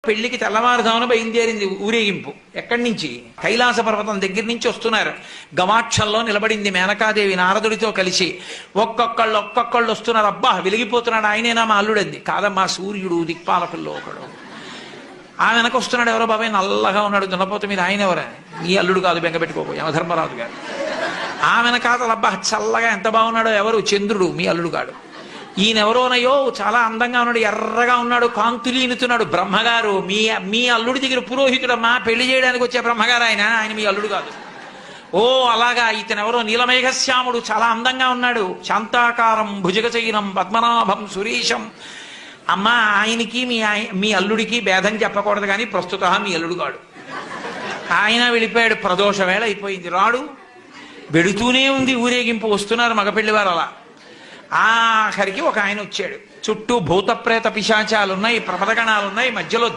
పెళ్లికి తెల్లవారుజామున బయలుదేరింది ఊరేగింపు. ఎక్కడి నుంచి? కైలాస పర్వతం దగ్గర నుంచి వస్తున్నారు. గవాక్షంలో నిలబడింది మేనకాదేవి నారదుడితో కలిసి. ఒక్కొక్కళ్ళు వస్తున్నారు. అబ్బా వెలిగిపోతున్నాడు, ఆయనేనా మా అల్లుడంది. కాదమ్మా, సూర్యుడు దిక్పాలకుల్లో ఒకడు. ఆ వెనక వస్తున్నాడు. ఎవరో బాబాయ్ నల్లగా ఉన్నాడు దున్నపోత మీద, ఆయన ఎవరా? నీ అల్లుడు కాదు, బెంగపెట్టుకోకు, యమధర్మరాజు గారు. ఆ వెనకాతలు అబ్బా చల్లగా ఎంత బాగున్నాడో, ఎవరు? చంద్రుడు, మీ అల్లుడు కాడు. ఈయనెవరోనయ్యో చాలా అందంగా ఉన్నాడు, ఎర్రగా ఉన్నాడు, కాంతులీనుతున్నాడు, బ్రహ్మగారు. మీ అల్లుడి దగ్గర పురోహితుడమ్మా, పెళ్లి చేయడానికి వచ్చే బ్రహ్మగారు ఆయన మీ అల్లుడు కాదు. ఓ అలాగా, ఇతనెవరో నీలమేఘశ్యాముడు, చాలా అందంగా ఉన్నాడు, శాంతాకారం భుజగచైనం పద్మనాభం సురీశం. అమ్మా ఆయనకి మీ అల్లుడికి భేదం చెప్పకూడదు, కానీ ప్రస్తుత మీ అల్లుడు కాడు. ఆయన వెళ్ళిపోయాడు. ప్రదోష వేళ అయిపోయింది, రాడు. వెడుతూనే ఉంది ఊరేగింపు. వస్తున్నారు మగపెళ్లివారు. అలా ఆఖరికి ఒక ఆయన వచ్చాడు. చుట్టూ భూత ప్రేత పిశాచాలున్నాయి, ప్రమదగణాలున్నాయి, మధ్యలో